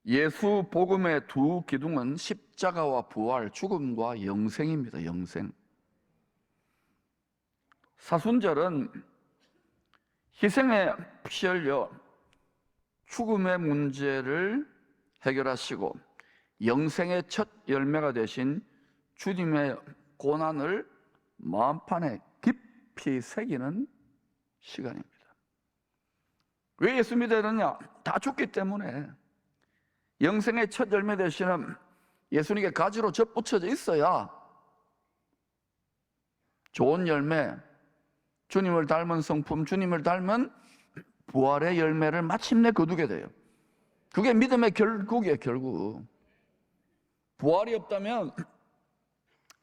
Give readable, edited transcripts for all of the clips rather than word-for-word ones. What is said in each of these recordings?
예수 복음의 두 기둥은 십자가와 부활, 죽음과 영생입니다. 영생. 사순절은 희생에 피 흘려 죽음의 문제를 해결하시고 영생의 첫 열매가 되신 주님의 고난을 마음판에 깊이 새기는 시간입니다. 왜 예수 믿어야 되느냐? 다 죽기 때문에. 영생의 첫 열매 되시는 예수님께 가지로 접붙여져 있어야 좋은 열매, 주님을 닮은 성품, 주님을 닮은 부활의 열매를 마침내 거두게 돼요. 그게 믿음의 결국이에요. 결국 부활이 없다면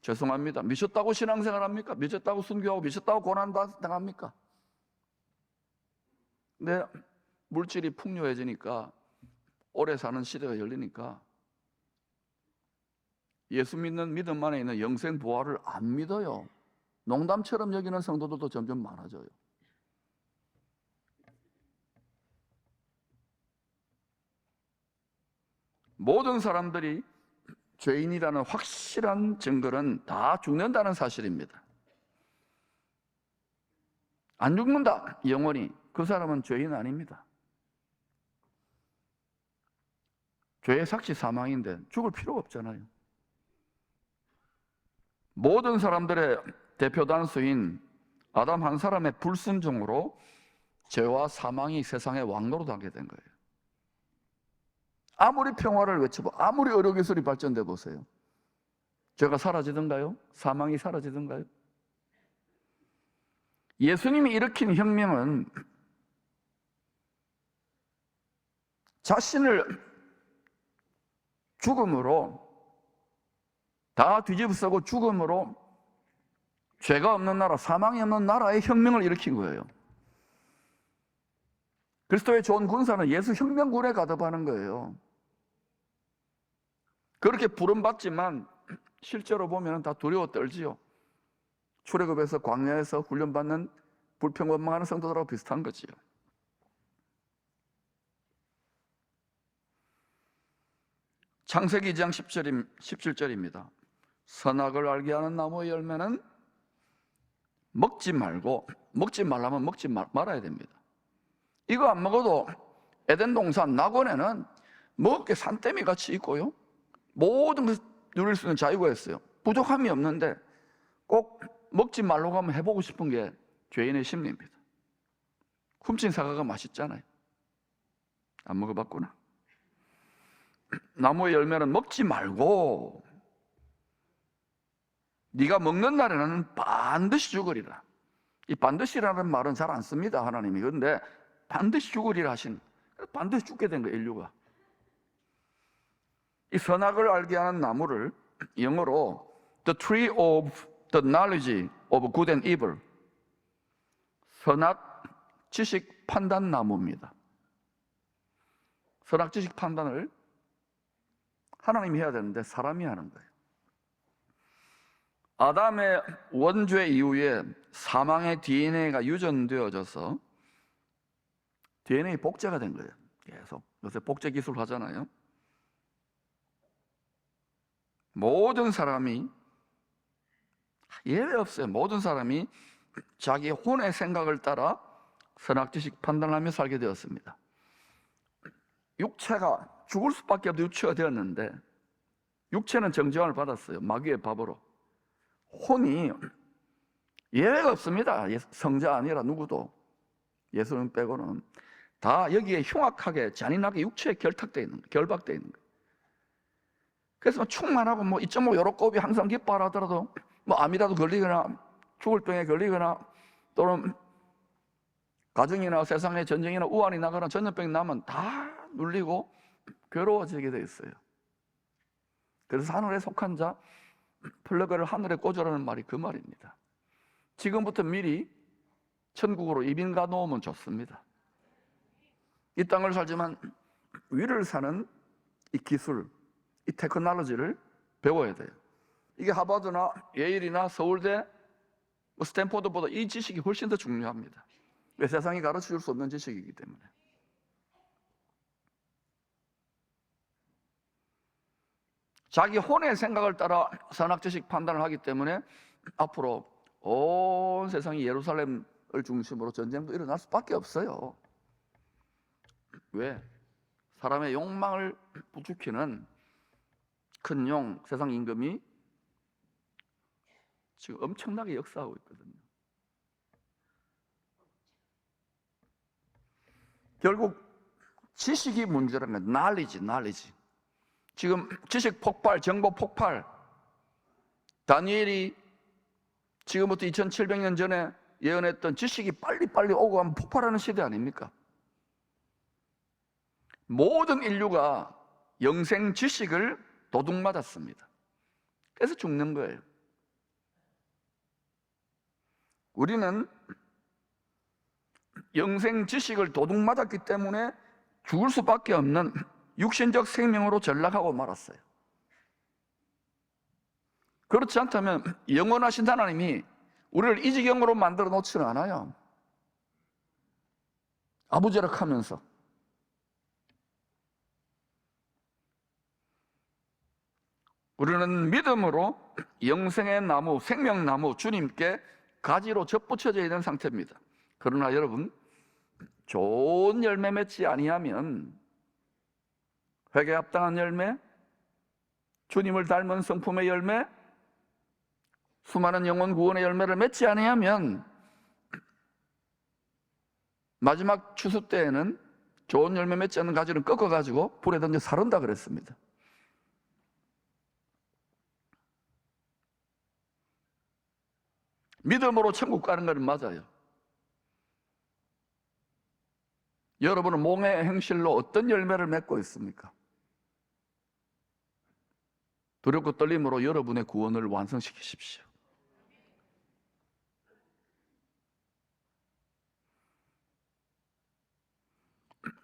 죄송합니다, 미쳤다고 신앙생활 합니까? 미쳤다고 순교하고 미쳤다고 고난당합니까? 근데 물질이 풍요해지니까, 오래 사는 시대가 열리니까 예수 믿는 믿음 안에 있는 영생 부활을 안 믿어요. 농담처럼 여기는 성도들도 점점 많아져요. 모든 사람들이 죄인이라는 확실한 증거는 다 죽는다는 사실입니다. 안 죽는다, 영원히. 그 사람은 죄인 아닙니다. 죄의 삭시 사망인데 죽을 필요가 없잖아요. 모든 사람들의 대표 단수인 아담 한 사람의 불순종으로 죄와 사망이 세상의 왕노릇하게 된 거예요. 아무리 평화를 외쳐봐, 아무리 의료기술이 발전돼 보세요, 죄가 사라지던가요? 사망이 사라지던가요? 예수님이 일으킨 혁명은 자신을 죽음으로, 다 뒤집어쓰고 죽음으로 죄가 없는 나라, 사망이 없는 나라의 혁명을 일으킨 거예요. 그리스도의 좋은 군사는 예수 혁명군에 가담하는 거예요. 그렇게 부름받지만 실제로 보면 다 두려워 떨지요. 출애굽에서 광야에서 훈련받는 불평원망하는 성도들하고 비슷한 거지요. 창세기 2장 17절입니다. 선악을 알게 하는 나무의 열매는 먹지 말고, 먹지 말라면 먹지 말아야 됩니다. 이거 안 먹어도 에덴 동산 낙원에는 먹을 게 산더미 같이 있고요, 모든 것을 누릴 수 있는 자유가 있어요. 부족함이 없는데 꼭 먹지 말라고 하면 해보고 싶은 게 죄인의 심리입니다. 훔친 사과가 맛있잖아요. 안 먹어봤구나. 나무의 열매는 먹지 말고 네가 먹는 날에는 반드시 죽으리라. 이 반드시라는 말은 잘 안 씁니다, 하나님이. 그런데 반드시 죽으리라 하신, 반드시 죽게 된 거예요, 인류가. 이 선악을 알게 하는 나무를 영어로 The Tree of the Knowledge of Good and Evil, 선악 지식 판단 나무입니다. 선악 지식 판단을 하나님이 해야 되는데 사람이 하는 거예요. 아담의 원죄 이후에 사망의 DNA가 유전되어져서 DNA 복제가 된 거예요. 계속 요새 복제 기술 하잖아요. 모든 사람이, 예외 없어요, 모든 사람이 자기 혼의 생각을 따라 선악지식 판단하며 살게 되었습니다. 육체가 죽을 수밖에 없는 육체가 되었는데, 육체는 정죄함을 받았어요, 마귀의 밥으로. 혼이 예외가 없습니다. 성자 아니라 누구도, 예수님 빼고는 다 여기에 흉악하게 잔인하게 육체에 결박되어 있는 거예요. 그래서 충만하고 뭐 2.5 요로곱이 항상 기뻐하라 하더라도 뭐 암이라도 걸리거나 죽을 병에 걸리거나 또는 가정이나 세상에 전쟁이나 우환이 나거나 전염병이 나면 다 눌리고 괴로워지게 돼 있어요. 그래서 하늘에 속한 자 플러그를 하늘에 꽂으라는 말이 그 말입니다. 지금부터 미리 천국으로 이민 가 놓으면 좋습니다. 이 땅을 살지만 위를 사는 이 기술, 이 테크놀로지를 배워야 돼요. 이게 하버드나 예일이나 서울대, 스탠포드보다 이 지식이 훨씬 더 중요합니다. 왜? 세상이 가르쳐줄 수 없는 지식이기 때문에. 자기 혼의 생각을 따라 선악지식 판단을 하기 때문에 앞으로 온 세상이 예루살렘을 중심으로 전쟁도 일어날 수밖에 없어요. 왜? 사람의 욕망을 부추기는 큰 용, 세상 임금이 지금 엄청나게 역사하고 있거든요. 결국 지식이 문제라는 건 knowledge. 지금 지식 폭발, 정보 폭발. 다니엘이 지금부터 2700년 전에 예언했던 지식이 빨리빨리 오고 하면 폭발하는 시대 아닙니까? 모든 인류가 영생 지식을 도둑맞았습니다. 그래서 죽는 거예요. 우리는 영생 지식을 도둑맞았기 때문에 죽을 수밖에 없는 육신적 생명으로 전락하고 말았어요. 그렇지 않다면 영원하신 하나님이 우리를 이 지경으로 만들어 놓지는 않아요. 아부지락하면서. 우리는 믿음으로 영생의 나무, 생명나무 주님께 가지로 접붙여져 있는 상태입니다. 그러나 여러분, 좋은 열매 맺지 아니하면 회개에 합당한 열매, 주님을 닮은 성품의 열매, 수많은 영혼 구원의 열매를 맺지 아니하면 마지막 추수 때에는 좋은 열매 맺지 않는 가지를 꺾어가지고 불에 던져 사른다 그랬습니다. 믿음으로 천국 가는 것은 맞아요. 여러분은 몸의 행실로 어떤 열매를 맺고 있습니까? 두렵고 떨림으로 여러분의 구원을 완성시키십시오.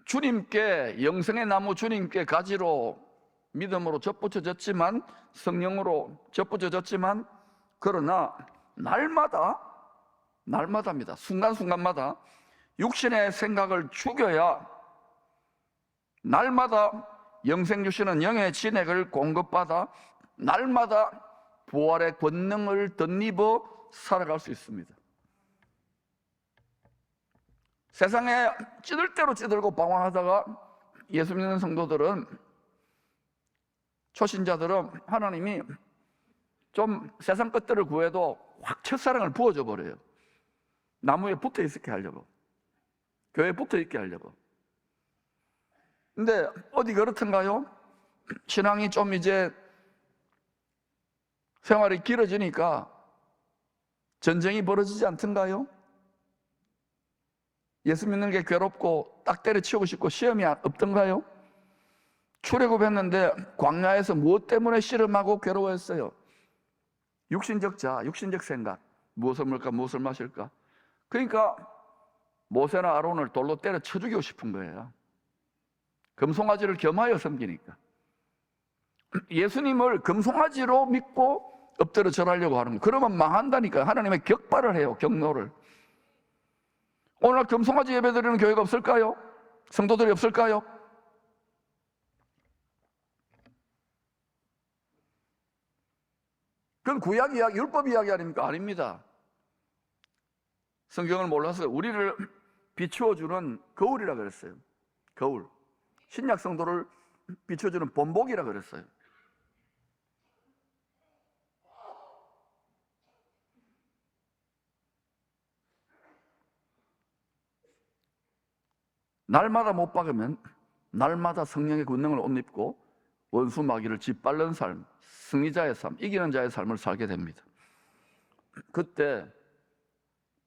주님께, 영생의 나무 주님께 가지로 믿음으로 접붙여졌지만, 성령으로 접붙여졌지만, 그러나 날마다입니다. 순간순간마다 육신의 생각을 죽여야 날마다 영생 주시는 영의 진액을 공급받아 날마다 부활의 권능을 덧입어 살아갈 수 있습니다. 세상에 찌들 대로 찌들고 방황하다가 예수 믿는 성도들은, 초신자들은 하나님이 좀 세상 것들을 구해도 확 첫사랑을 부어줘 버려요. 나무에 붙어 있게 하려고, 교회에 붙어 있게 하려고. 근데 어디 그렇던가요? 신앙이 좀 이제 생활이 길어지니까 전쟁이 벌어지지 않던가요? 예수 믿는 게 괴롭고 딱 때려치우고 싶고 시험이 없던가요? 출애굽했는데 광야에서 무엇 때문에 씨름하고 괴로워했어요? 육신적 자아, 육신적 생각. 무엇을 먹을까, 무엇을 마실까? 그러니까 모세나 아론을 돌로 때려쳐 죽이고 싶은 거예요. 금송아지를 겸하여 섬기니까. 예수님을 금송아지로 믿고 엎드려 절하려고 하는 거예요. 그러면 망한다니까. 하나님의 격발을 해요, 경노를. 오늘 금송아지 예배드리는 교회가 없을까요? 성도들이 없을까요? 그건 구약 이야기, 율법 이야기 아닙니까? 아닙니다. 성경을 몰라서 우리를 비추어주는 거울이라 그랬어요. 거울. 신약 성도를 비춰주는 본보기라 그랬어요. 날마다 못 박으면 날마다 성령의 권능을 옷 입고 원수 마귀를 짓밟는 삶, 승리자의 삶, 이기는 자의 삶을 살게 됩니다. 그때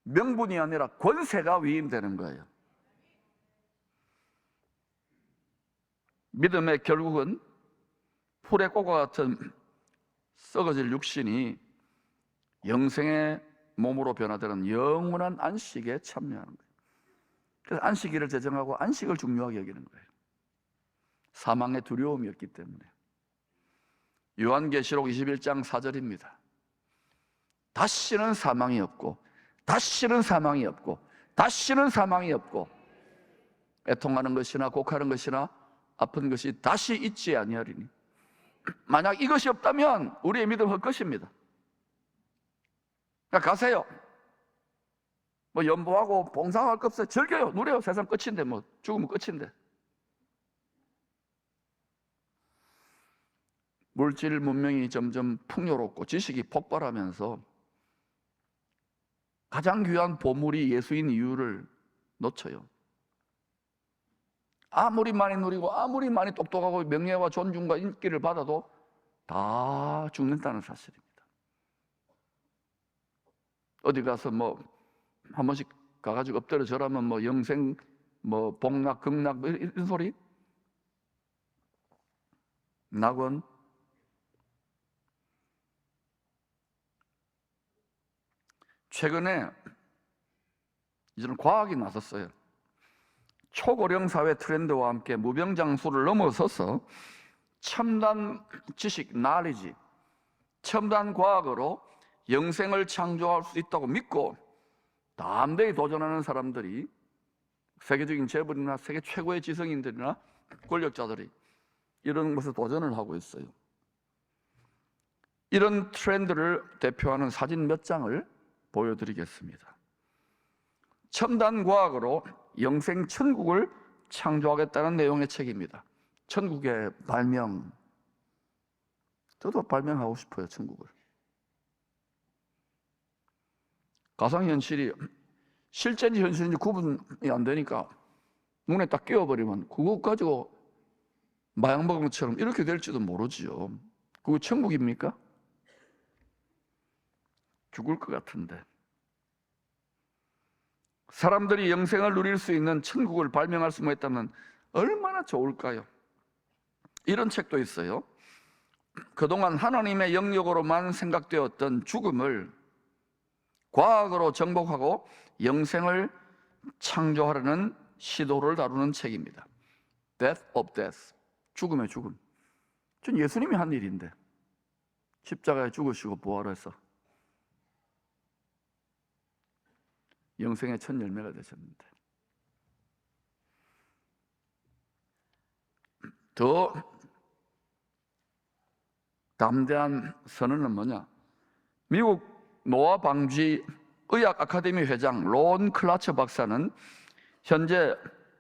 명분이 아니라 권세가 위임되는 거예요. 믿음의 결국은 풀의 꽃과 같은 썩어질 육신이 영생의 몸으로 변화되는 영원한 안식에 참여하는 거예요. 그래서 안식일을 제정하고 안식을 중요하게 여기는 거예요. 사망의 두려움이 없기 때문에. 요한계시록 21장 4절입니다. 다시는 사망이 없고, 다시는 사망이 없고, 다시는 사망이 없고, 애통하는 것이나 곡하는 것이나 아픈 것이 다시 있지 아니하리니 만약 이것이 없다면 우리의 믿음 헛것입니다. 그러니까 가세요. 뭐 연보하고 봉사할 것 없어요. 즐겨요. 누려요. 세상 끝인데 뭐 죽으면 끝인데. 물질 문명이 점점 풍요롭고 지식이 폭발하면서 가장 귀한 보물이 예수인 이유를 놓쳐요. 아무리 많이 누리고 아무리 많이 똑똑하고 명예와 존중과 인기를 받아도 다 죽는다는 사실입니다. 어디 가서 뭐 한 번씩 가가지고 엎드려 절하면 뭐 영생 뭐 복락 극락 뭐 이런 소리 낙원. 최근에 이제는 과학이 나섰어요. 초고령 사회 트렌드와 함께 무병장수를 넘어서서 첨단 지식, knowledge, 첨단 과학으로 영생을 창조할 수 있다고 믿고 담대히 도전하는 사람들이, 세계적인 재벌이나 세계 최고의 지성인들이나 권력자들이 이런 것에 도전을 하고 있어요. 이런 트렌드를 대표하는 사진 몇 장을 보여드리겠습니다. 첨단 과학으로 영생 천국을 창조하겠다는 내용의 책입니다. 천국의 발명. 저도 발명하고 싶어요, 천국을. 가상현실이 실제인지 현실인지 구분이 안 되니까 눈에 딱 끼워버리면 그거 가지고 마약 먹은 것처럼 이렇게 될지도 모르지요. 그거 천국입니까? 죽을 것 같은데. 사람들이 영생을 누릴 수 있는 천국을 발명할 수만 있다면 얼마나 좋을까요? 이런 책도 있어요. 그동안 하나님의 영역으로만 생각되었던 죽음을 과학으로 정복하고 영생을 창조하려는 시도를 다루는 책입니다. Death of Death, 죽음의 죽음. 전 예수님이 한 일인데 십자가에 죽으시고 부활해서 영생의 첫 열매가 되셨는데, 더 담대한 선언은 뭐냐? 미국 노화 방지 의학 아카데미 회장 론 클라처 박사는 현재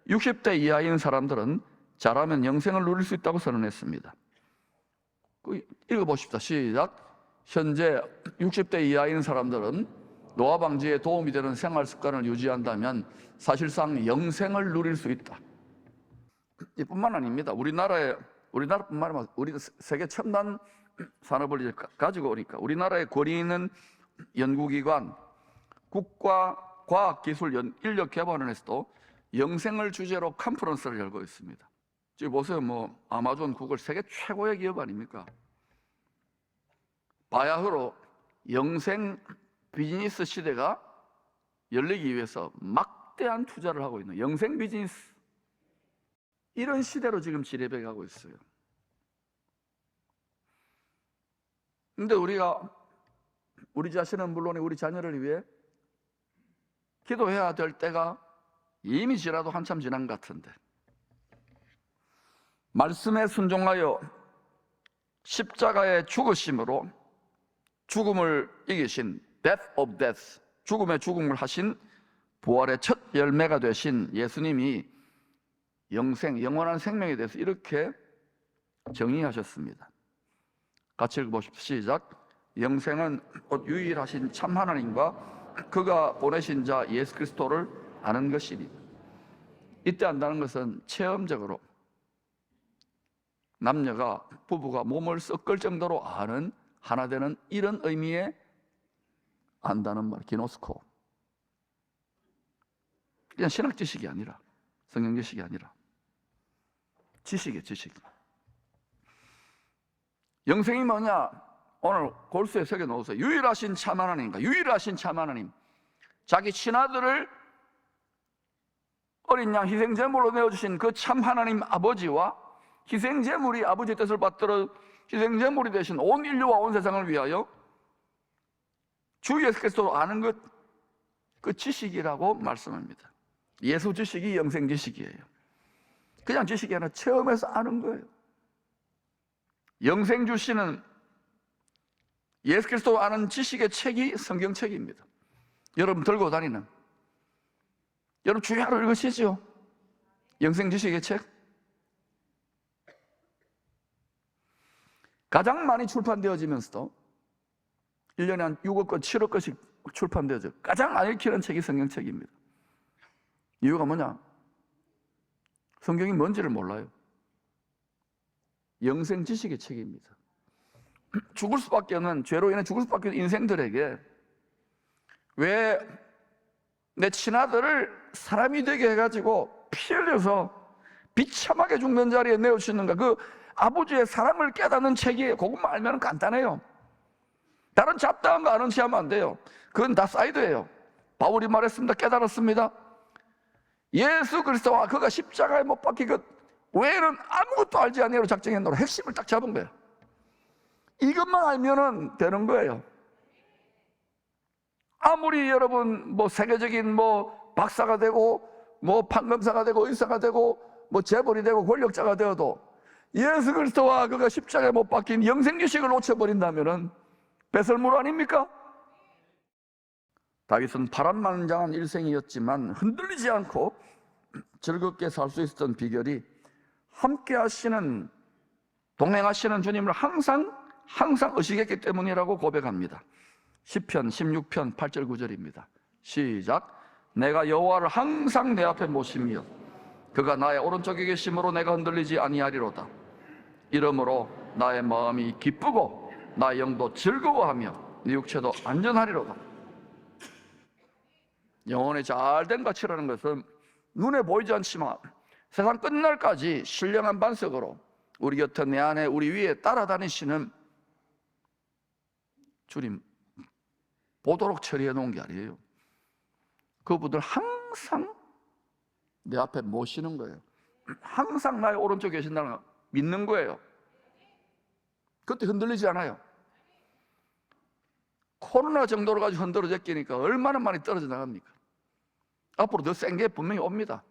60대 이하인 사람들은 잘하면 영생을 누릴 수 있다고 선언했습니다. 읽어보십시다. 시작. 현재 60대 이하인 사람들은 노화 방지에 도움이 되는 생활 습관을 유지한다면 사실상 영생을 누릴 수 있다. 이뿐만 아닙니다. 우리나라뿐만 아니라 우리 세계 첨단 산업을 이제 가지고 오니까 우리나라의 권위 있는 연구기관 국가과학기술인력개발원에서도 영생을 주제로 컨퍼런스를 열고 있습니다. 지금 보세요. 뭐 아마존, 구글 세계 최고의 기업 아닙니까? 바야흐로 영생 비즈니스 시대가 열리기 위해서 막대한 투자를 하고 있는 영생 비즈니스, 이런 시대로 지금 지레배 가고 있어요. 근데 우리가 우리 자신은 물론 우리 자녀를 위해 기도해야 될 때가 이미 지나도 한참 지난 것 같은데, 말씀에 순종하여 십자가의 죽으심으로 죽음을 이기신 Death of Death, 죽음의 죽음을 하신 부활의 첫 열매가 되신 예수님이 영생, 영원한 생명에 대해서 이렇게 정의하셨습니다. 같이 읽어보십시오. 시작. 영생은 곧 유일하신 참 하나님과 그가 보내신 자 예수 그리스도를 아는 것이니. 이때 안다는 것은 체험적으로 남녀가, 부부가 몸을 섞을 정도로 아는, 하나 되는 이런 의미의 안다는 말, 기노스코. 그냥 신학 지식이 아니라, 성경 지식이 아니라 지식이에요, 지식. 영생이 뭐냐? 오늘 골수에 새겨 놓으세요. 유일하신 참 하나님과 유일하신 참 하나님, 자기 친아들을 어린 양 희생제물로 내어주신 그 참 하나님 아버지와 희생제물이 아버지의 뜻을 받들어 희생제물이 되신 온 인류와 온 세상을 위하여 주 예수 그리스도를 아는 것, 그 지식이라고 말씀합니다. 예수 지식이 영생 지식이에요. 그냥 지식이 아니라 체험해서 아는 거예요. 영생 주시는 예수 그리스도 아는 지식의 책이 성경책입니다. 여러분 들고 다니는, 여러분 주야로 읽으시죠? 영생 지식의 책. 가장 많이 출판되어지면서도 1년에 한 6억 권, 7억 권씩 출판되어져. 가장 안 읽히는 책이 성경책입니다. 이유가 뭐냐? 성경이 뭔지를 몰라요. 영생 지식의 책입니다. 죽을 수밖에 없는, 죄로 인해 죽을 수밖에 없는 인생들에게 왜 내 친아들을 사람이 되게 해가지고 피 흘려서 비참하게 죽는 자리에 내어주시는가, 그 아버지의 사랑을 깨닫는 책이에요. 그것만 알면 간단해요. 다른 잡다한 거 아는 체 하면 안 돼요. 그건 다 사이드예요. 바울이 말했습니다. 깨달았습니다. 예수 그리스도와 그가 십자가에 못 박힌 것 외에는 아무것도 알지 아니하로 작정했노라. 핵심을 딱 잡은 거예요. 이것만 알면은 되는 거예요. 아무리 여러분 세계적인 박사가 되고 판검사가 되고 의사가 되고 재벌이 되고 권력자가 되어도 예수 그리스도와 그가 십자가에 못 박힌 영생 지식을 놓쳐버린다면은 배설물 아닙니까? 다윗은 파란만장한 일생이었지만 흔들리지 않고 즐겁게 살 수 있었던 비결이 함께 하시는, 동행하시는 주님을 항상 의식했기 때문이라고 고백합니다. 시편 16편 8절 9절입니다. 시작. 내가 여호와를 항상 내 앞에 모시며 그가 나의 오른쪽에 계심으로 내가 흔들리지 아니하리로다. 이러므로 나의 마음이 기쁘고 나의 영도 즐거워하며 네 육체도 안전하리로다. 영혼의 잘된 가치라는 것은 눈에 보이지 않지만 세상 끝날까지 신령한 반석으로 우리 곁에, 내 안에, 우리 위에 따라다니시는 주님 보도록 처리해 놓은 게 아니에요. 그분들 항상 내 앞에 모시는 거예요. 항상 나의 오른쪽에 계신다는 걸 믿는 거예요. 그때 흔들리지 않아요. 코로나 정도로 가지고 흔들어 제끼니까 얼마나 많이 떨어져 나갑니까? 앞으로 더 센 게 분명히 옵니다.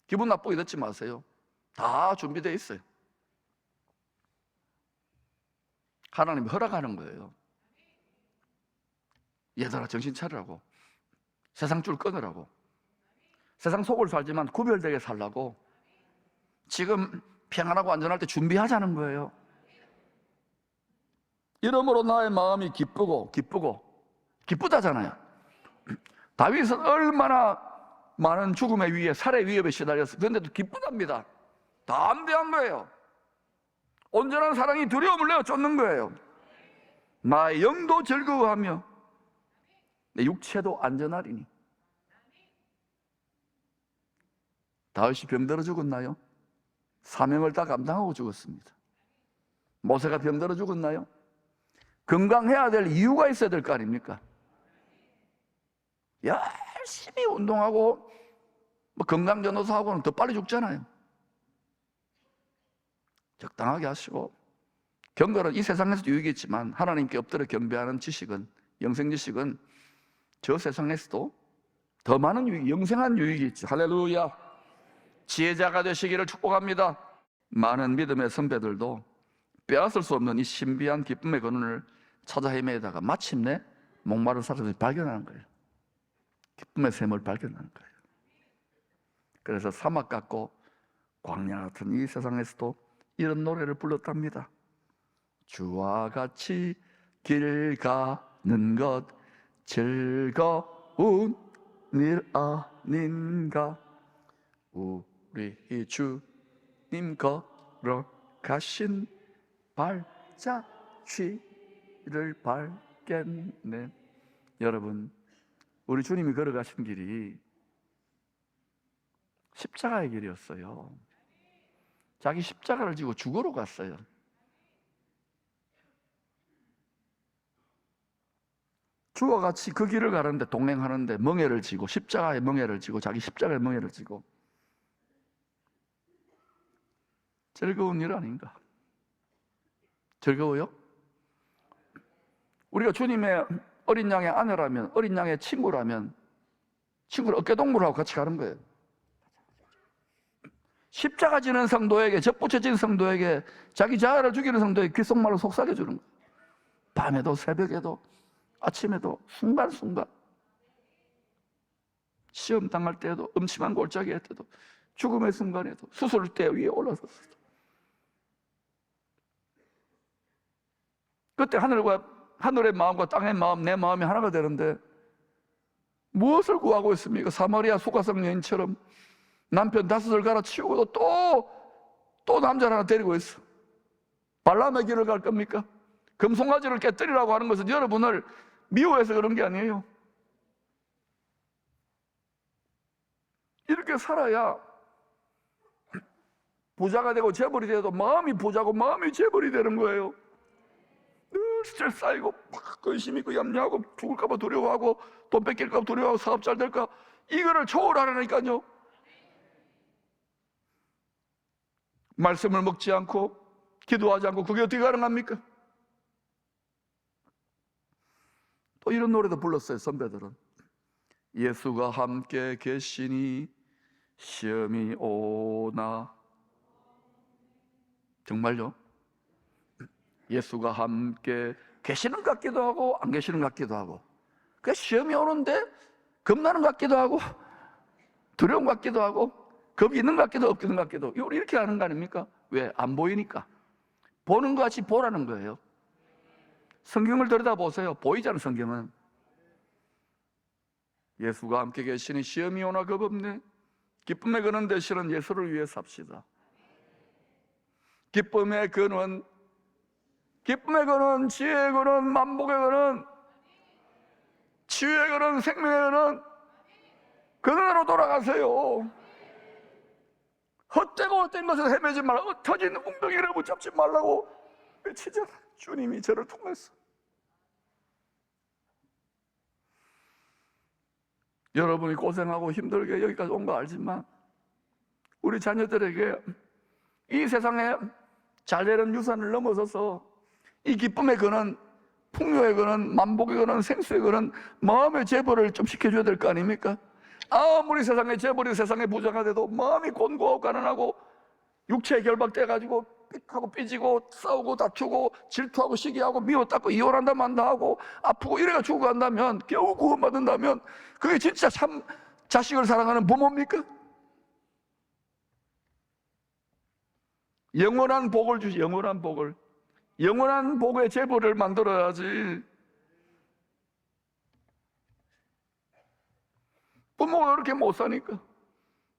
기분 나쁘게 듣지 마세요. 다 준비되어 있어요. 하나님이 허락하는 거예요. 얘들아 정신 차리라고, 세상 줄 끊으라고, 세상 속을 살지만 구별되게 살라고, 지금 평안하고 안전할 때 준비하자는 거예요. 이러므로 나의 마음이 기쁘다잖아요. 다윗은 얼마나 많은 죽음의 위에, 살해 위협에 시달렸어요. 그런데도 기쁘답니다. 담대한 거예요. 온전한 사랑이 두려움을 내어 쫓는 거예요. 나의 영도 즐거워하며 내 육체도 안전하리니. 다윗이 병들어 죽었나요? 사명을 다 감당하고 죽었습니다. 모세가 병들어 죽었나요? 건강해야 될 이유가 있어야 될 거 아닙니까? 열심히 운동하고 건강전도사하고는 더 빨리 죽잖아요. 적당하게 하시고, 경건은 이 세상에서도 유익이 있지만 하나님께 엎드려 경배하는 지식은, 영생 지식은 저 세상에서도 더 많은 유익, 영생한 유익이 있죠. 할렐루야. 지혜자가 되시기를 축복합니다. 많은 믿음의 선배들도 빼앗을 수 없는 이 신비한 기쁨의 근원을 찾아 헤매다가 마침내 목마른 사람들이 발견하는 거예요. 기쁨의 샘을 발견하는 거예요. 그래서 사막 같고 광야 같은 이 세상에서도 이런 노래를 불렀답니다. 주와 같이 길 가는 것 즐거운 일 아닌가. 우리 주님 걸어가신 발자취를 밟겠네. 여러분, 우리 주님이 걸어가신 길이 십자가의 길이었어요. 자기 십자가를 지고 죽으러 갔어요. 주와 같이 그 길을 가는데, 동행하는데 멍에를 지고, 십자가의 멍에를 지고, 자기 십자가의 멍에를 지고. 즐거운 일 아닌가? 즐거워요? 우리가 주님의 어린 양의 아내라면, 어린 양의 친구라면 친구를 어깨동무를 하고 같이 가는 거예요. 십자가 지는 성도에게, 접붙여진 성도에게, 자기 자아를 죽이는 성도에게 귓속말로 속삭여주는 거예요. 밤에도 새벽에도 아침에도 순간순간, 시험 당할 때에도, 음침한 골짜기 할 때도, 죽음의 순간에도, 수술대 위에 올라섰을 때, 그때 하늘의 마음과 땅의 마음, 내 마음이 하나가 되는데 무엇을 구하고 있습니까? 사마리아 수가성 여인처럼 남편 5을 갈아치우고도 또 남자를 하나 데리고 있어. 발람의 길을 갈 겁니까? 금송아지를 깨뜨리라고 하는 것은 여러분을 미워해서 그런 게 아니에요. 이렇게 살아야 부자가 되고 재벌이 돼도 마음이 부자고 마음이 재벌이 되는 거예요. 늘 스트레스 쌓이고 막 근심 있고 염려하고 죽을까 봐 두려워하고 돈 뺏길까 봐 두려워하고 사업 잘 될까, 이거를 초월하라니까요. 말씀을 먹지 않고 기도하지 않고 그게 어떻게 가능합니까? 또 이런 노래도 불렀어요, 선배들은. 예수가 함께 계시니 시험이 오나. 정말요? 예수가 함께 계시는 것 같기도 하고 안 계시는 것 같기도 하고, 그 시험이 오는데 겁나는 것 같기도 하고 두려운 것 같기도 하고 겁이 있는 것 같기도 없는 것 같기도, 우리 이렇게 하는 거 아닙니까? 왜? 안 보이니까. 보는 것 같이 보라는 거예요. 성경을 들여다보세요. 보이잖아요, 성경은. 예수가 함께 계시니 시험이 오나 겁없네. 기쁨의 근원 되시는 예수를 위해 삽시다. 기쁨의 근원, 기쁨의 근원, 지혜의 근원, 만복의 근원, 치유의 근원, 생명의 근원, 근원으로 돌아가세요. 헛되고 헛된 것을 헤매지 말고 흩어진 웅덩이를 붙잡지 말라고 외치잖아, 주님이 저를 통해서. 여러분이 고생하고 힘들게 여기까지 온 거 알지만 우리 자녀들에게 이 세상에 잘 되는 유산을 넘어서서 이 기쁨의 근원, 풍요의 근원, 만복의 근원, 생수의 근원, 마음의 재벌을 좀 시켜줘야 될 거 아닙니까? 아무리 세상에 재벌이 세상에 부자가 돼도 마음이 곤고하고 가난하고 육체에 결박돼가지고 삑하고 삐지고 싸우고 다투고 질투하고 시기하고 미워닦고 이혼한다 만다 하고 아프고 이래가 죽고 간다면, 겨우 구원받는다면 그게 진짜 참 자식을 사랑하는 부모입니까? 영원한 복을 주시, 영원한 복을, 영원한 복의 재벌을 만들어야지. 부모가 그렇게 못 사니까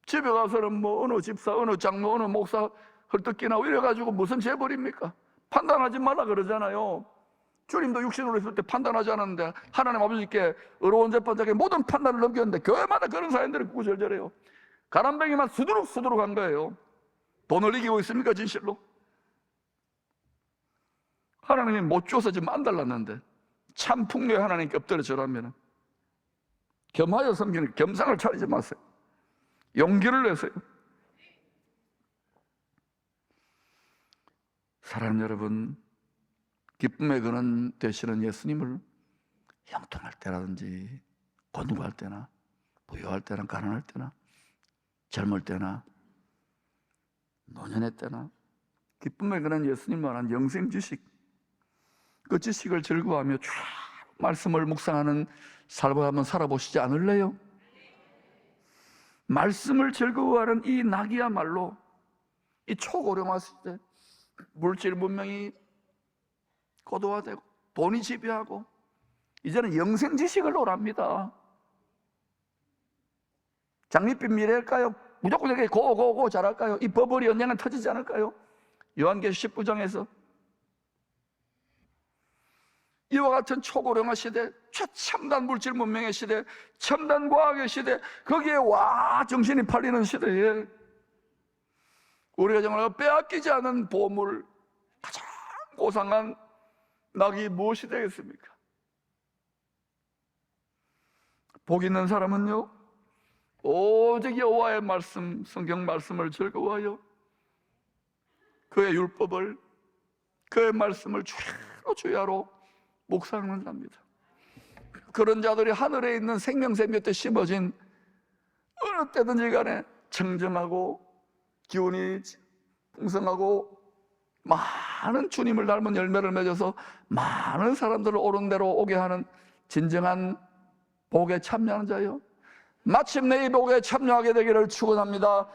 집에 가서는 뭐 어느 집사, 어느 장로, 어느 목사 헐떡기나고 이래가지고 무슨 재벌입니까? 판단하지 말라 그러잖아요. 주님도 육신으로 있을 때 판단하지 않았는데 하나님 아버지께 어려운 재판장에 모든 판단을 넘겼는데 교회마다 그런 사람들이 구구절절해요. 가난뱅이만 수두룩 한 거예요. 돈을 이기고 있습니까, 진실로? 하나님이 못 줘서 지금 안 달랐는데 참 풍요의 하나님께 엎드려 절하면 겸하여 섬기는, 겸상을 차리지 마세요. 용기를 내세요. 사랑하는 여러분, 기쁨의 근원 되시는 예수님을 형통할 때라든지 곤고할 때나 부유할 때나 가난할 때나 젊을 때나 노년의 때나 기쁨의 근원 예수님만한 영생 지식, 그 지식을 즐거워하며 쭉 말씀을 묵상하는 삶을 한번 살아보시지 않을래요? 말씀을 즐거워하는 이 낙이야말로 이 초고령화 시대, 물질 문명이 고도화되고 돈이 지배하고 이제는 영생 지식을 논합니다. 장밋빛 미래일까요? 무조건 이렇게 고고고 잘할까요? 이 버블이 언젠가 터지지 않을까요? 요한계시록 19장에서 이와 같은 초고령화 시대, 최첨단 물질 문명의 시대, 첨단 과학의 시대, 거기에 와 정신이 팔리는 시대에 우리가 정말 빼앗기지 않은 보물, 가장 고상한 낙이 무엇이 되겠습니까? 복 있는 사람은요, 오직 여호와의 말씀, 성경 말씀을 즐거워하여 그의 율법을, 그의 말씀을 주야로 주야로 묵상을 합니다. 그런 자들이 하늘에 있는 생명샘 곁에 심어진 어느 때든지 간에 청정하고 기운이 풍성하고 많은 주님을 닮은 열매를 맺어서 많은 사람들을 옳은 대로 오게 하는 진정한 복에 참여하는 자요, 마침내 이 복에 참여하게 되기를 축원합니다.